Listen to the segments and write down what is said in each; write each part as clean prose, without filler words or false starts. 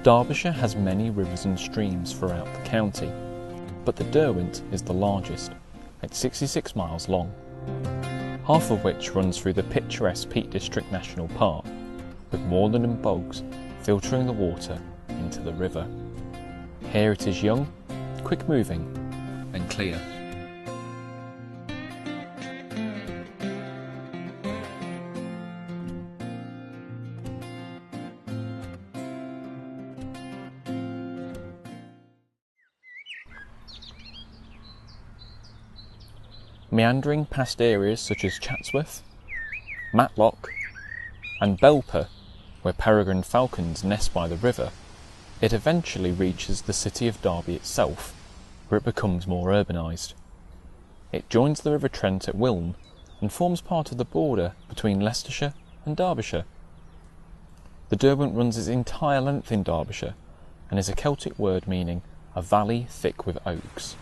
Derbyshire has many rivers and streams throughout the county, but the Derwent is the largest, at 66 miles long, half of which runs through the picturesque Peak District National Park, with moorland and bogs filtering the water into the river. Here it is young, quick moving and clear. Meandering past areas such as Chatsworth, Matlock and Belper, where peregrine falcons nest by the river, it eventually reaches the city of Derby itself, where it becomes more urbanised. It joins the River Trent at Wilne and forms part of the border between Leicestershire and Derbyshire. The Derwent runs its entire length in Derbyshire and is a Celtic word meaning a valley thick with oaks.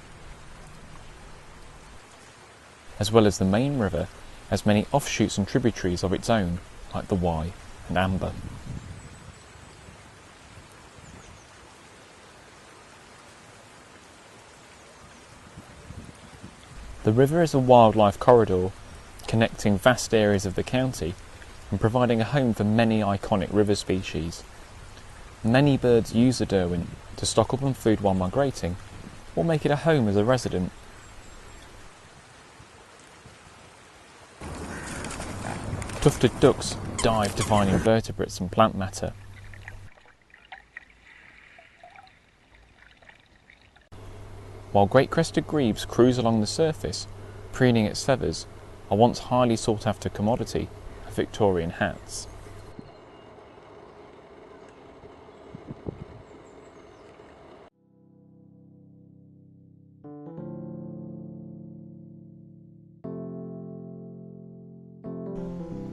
As well as the main river, has many offshoots and tributaries of its own, like the Wye and Amber. The river is a wildlife corridor connecting vast areas of the county and providing a home for many iconic river species. Many birds use the Derwent to stock up on food while migrating, or make it a home as a resident. Tufted ducks dive to find invertebrates and plant matter. While great crested grebes cruise along the surface, preening its feathers, a once highly sought after commodity are Victorian hats.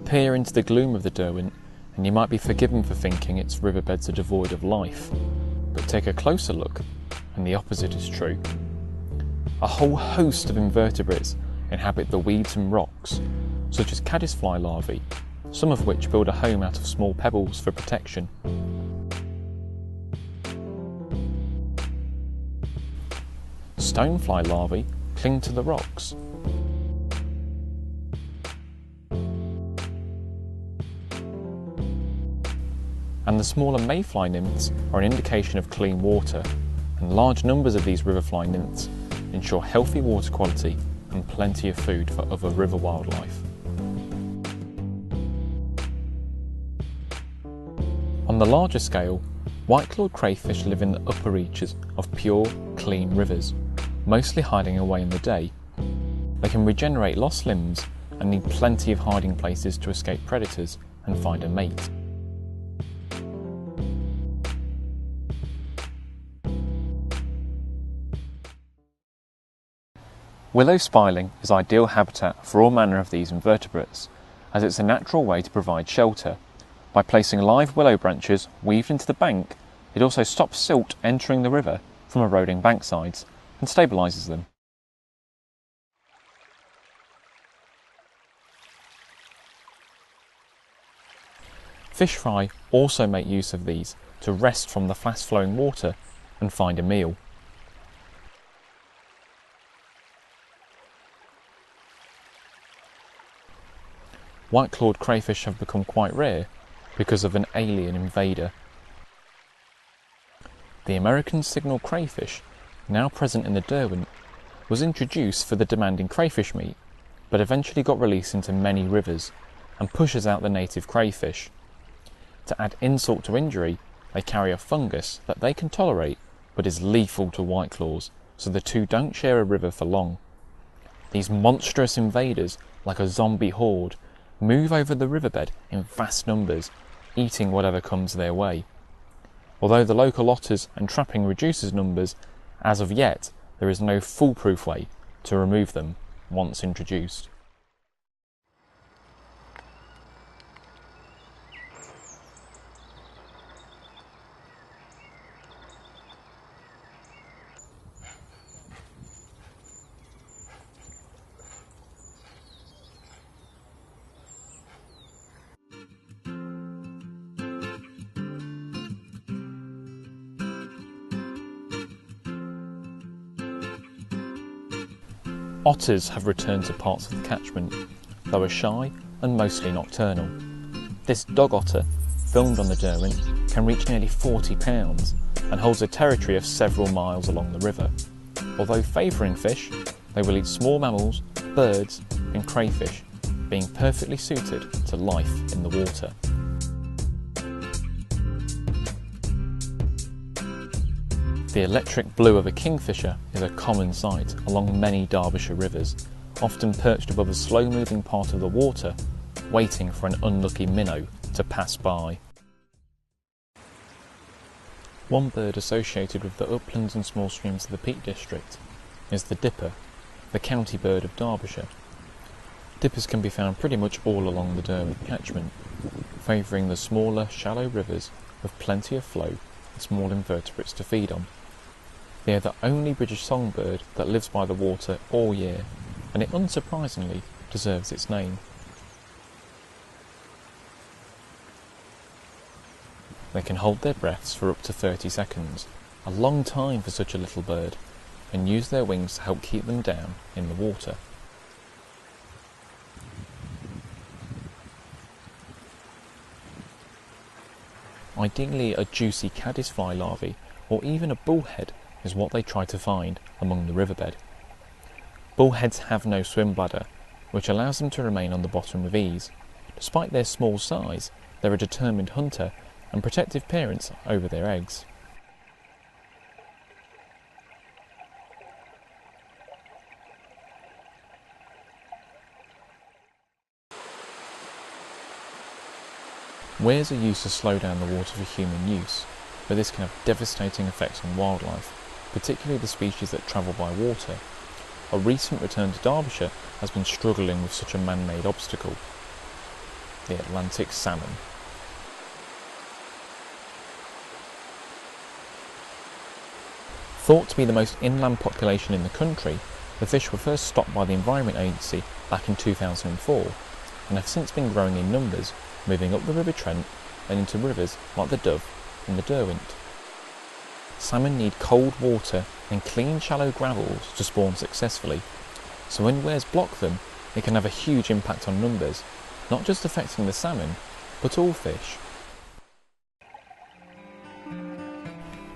Peer into the gloom of the Derwent and you might be forgiven for thinking its riverbeds are devoid of life, but take a closer look and the opposite is true. A whole host of invertebrates inhabit the weeds and rocks, such as caddisfly larvae, some of which build a home out of small pebbles for protection. Stonefly larvae cling to the rocks. And the smaller mayfly nymphs are an indication of clean water, and large numbers of these riverfly nymphs ensure healthy water quality and plenty of food for other river wildlife. On the larger scale, white-clawed crayfish live in the upper reaches of pure, clean rivers, mostly hiding away in the day. They can regenerate lost limbs and need plenty of hiding places to escape predators and find a mate. Willow spiling is ideal habitat for all manner of these invertebrates, as it's a natural way to provide shelter. By placing live willow branches weaved into the bank, it also stops silt entering the river from eroding banksides and stabilises them. Fish fry also make use of these to rest from the fast-flowing water and find a meal. White-clawed crayfish have become quite rare because of an alien invader. The American signal crayfish, now present in the Derwent, was introduced for the demanding crayfish meat, but eventually got released into many rivers and pushes out the native crayfish. To add insult to injury, they carry a fungus that they can tolerate but is lethal to whiteclaws, so the two don't share a river for long. These monstrous invaders, like a zombie horde, move over the riverbed in vast numbers, eating whatever comes their way. Although the local otters and trapping reduces numbers, as of yet there is no foolproof way to remove them once introduced. Otters have returned to parts of the catchment, though are shy and mostly nocturnal. This dog otter, filmed on the Derwent, can reach nearly 40 pounds and holds a territory of several miles along the river. Although favouring fish, they will eat small mammals, birds and crayfish, being perfectly suited to life in the water. The electric blue of a kingfisher is a common sight along many Derbyshire rivers, often perched above a slow-moving part of the water, waiting for an unlucky minnow to pass by. One bird associated with the uplands and small streams of the Peak District is the dipper, the county bird of Derbyshire. Dippers can be found pretty much all along the Derwent catchment, favouring the smaller, shallow rivers with plenty of flow and small invertebrates to feed on. They are the only British songbird that lives by the water all year, and it unsurprisingly deserves its name. They can hold their breaths for up to 30 seconds, a long time for such a little bird, and use their wings to help keep them down in the water. Ideally, a juicy caddisfly larvae or even a bullhead is what they try to find among the riverbed. Bullheads have no swim bladder, which allows them to remain on the bottom with ease. Despite their small size, they're a determined hunter and protective parents over their eggs. Weirs are used to slow down the water for human use, but this can have devastating effects on wildlife, particularly the species that travel by water. A recent return to Derbyshire has been struggling with such a man-made obstacle: the Atlantic salmon. Thought to be the most inland population in the country, the fish were first stocked by the Environment Agency back in 2004 and have since been growing in numbers, moving up the River Trent and into rivers like the Dove and the Derwent. Salmon need cold water and clean shallow gravels to spawn successfully, so when weirs block them, it can have a huge impact on numbers, not just affecting the salmon, but all fish.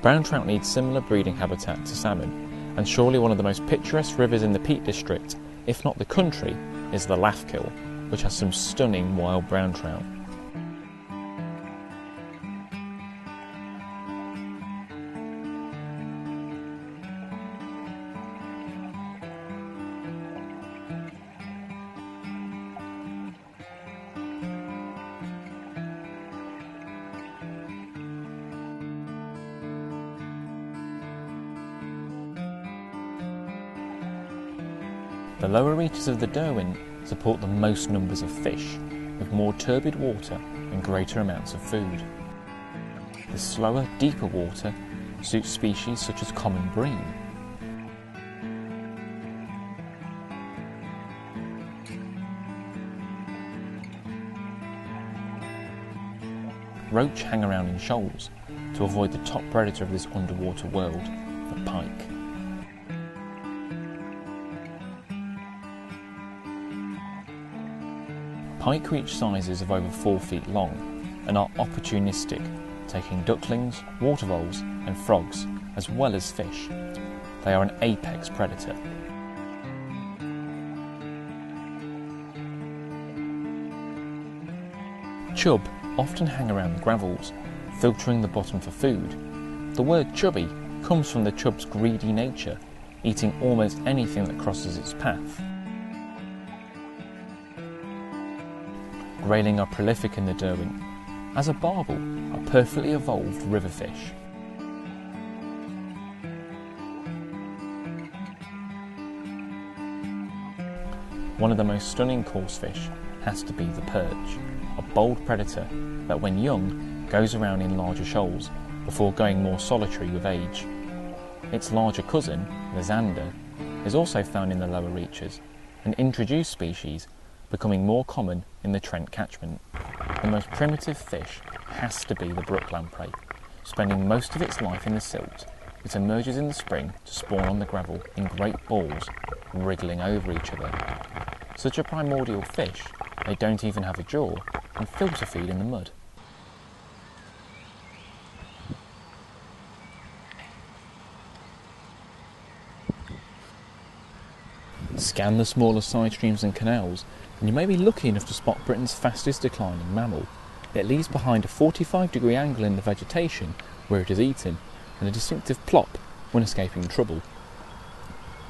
Brown trout need similar breeding habitat to salmon, and surely one of the most picturesque rivers in the Peak District, if not the country, is the Lafkill, which has some stunning wild brown trout. The lower reaches of the Derwent support the most numbers of fish, with more turbid water and greater amounts of food. The slower, deeper water suits species such as common bream. Roach hang around in shoals to avoid the top predator of this underwater world, the pike. Pike reach sizes of over 4 feet long and are opportunistic, taking ducklings, water voles and frogs, as well as fish. They are an apex predator. Chub often hang around the gravels, filtering the bottom for food. The word chubby comes from the chub's greedy nature, eating almost anything that crosses its path. Grayling are prolific in the Derwent, as are barbel, a perfectly evolved river fish. One of the most stunning coarse fish has to be the perch, a bold predator that when young goes around in larger shoals before going more solitary with age. Its larger cousin, the zander, is also found in the lower reaches, an introduced species becoming more common in the Trent catchment. The most primitive fish has to be the brook lamprey. Spending most of its life in the silt, it emerges in the spring to spawn on the gravel in great balls, wriggling over each other. Such a primordial fish, they don't even have a jaw and filter feed in the mud. Scan the smaller side streams and canals, and you may be lucky enough to spot Britain's fastest declining mammal. It leaves behind a 45-degree angle in the vegetation where it is eaten, and a distinctive plop when escaping trouble.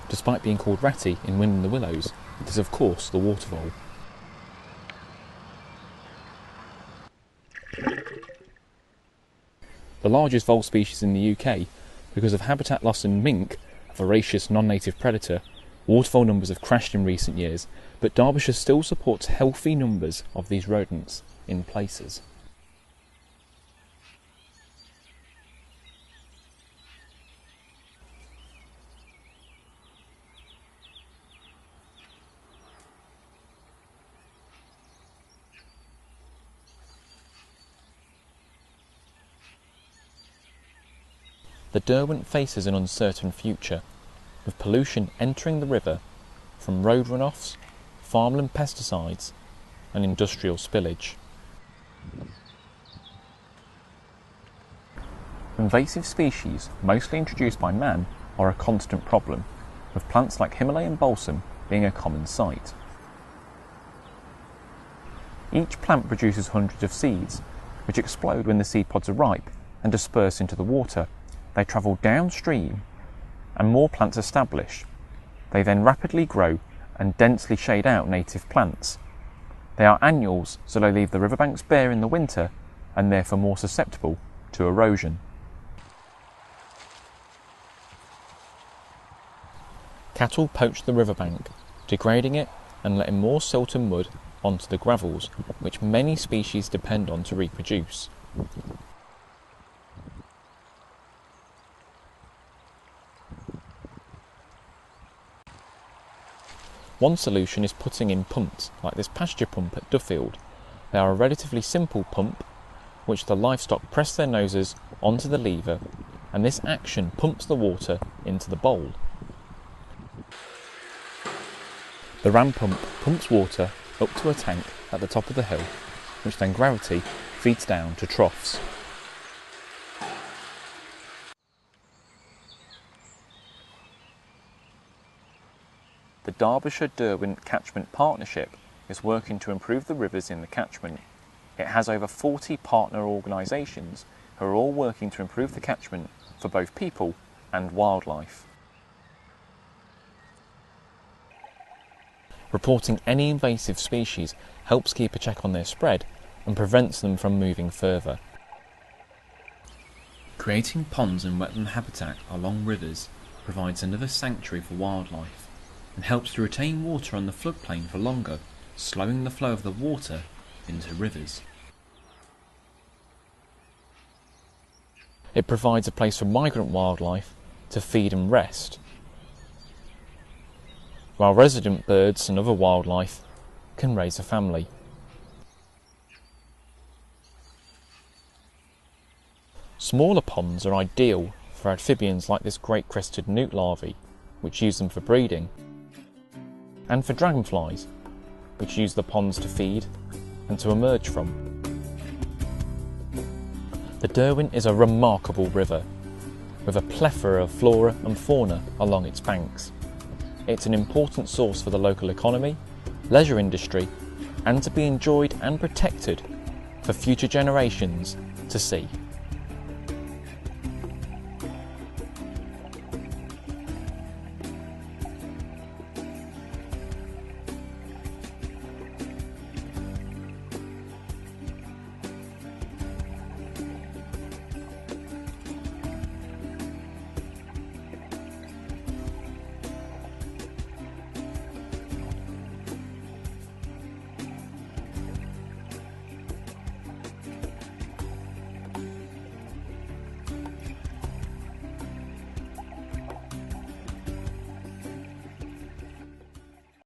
Despite being called ratty in Wind in the Willows, it is of course the water vole. The largest vole species in the UK, because of habitat loss and mink, a voracious non-native predator, water vole numbers have crashed in recent years, but Derbyshire still supports healthy numbers of these rodents in places. The Derwent faces an uncertain future, with pollution entering the river from road runoffs, farmland pesticides and industrial spillage. Invasive species, mostly introduced by man, are a constant problem, with plants like Himalayan balsam being a common sight. Each plant produces hundreds of seeds, which explode when the seed pods are ripe and disperse into the water. They travel downstream and more plants establish. They then rapidly grow and densely shade out native plants. They are annuals, so they leave the riverbanks bare in the winter and therefore more susceptible to erosion. Cattle poach the riverbank, degrading it and letting more silt and mud onto the gravels, which many species depend on to reproduce. One solution is putting in pumps, like this pasture pump at Duffield. They are a relatively simple pump, which the livestock press their noses onto the lever, and this action pumps the water into the bowl. The ram pump pumps water up to a tank at the top of the hill, which then gravity feeds down to troughs. The Derbyshire Derwent Catchment Partnership is working to improve the rivers in the catchment. It has over 40 partner organisations who are all working to improve the catchment for both people and wildlife. Reporting any invasive species helps keep a check on their spread and prevents them from moving further. Creating ponds and wetland habitat along rivers provides another sanctuary for wildlife and helps to retain water on the floodplain for longer, slowing the flow of the water into rivers. It provides a place for migrant wildlife to feed and rest, while resident birds and other wildlife can raise a family. Smaller ponds are ideal for amphibians like this great crested newt larvae, which use them for breeding, and for dragonflies, which use the ponds to feed and to emerge from. The Derwent is a remarkable river, with a plethora of flora and fauna along its banks. It's an important source for the local economy, leisure industry, and to be enjoyed and protected for future generations to see.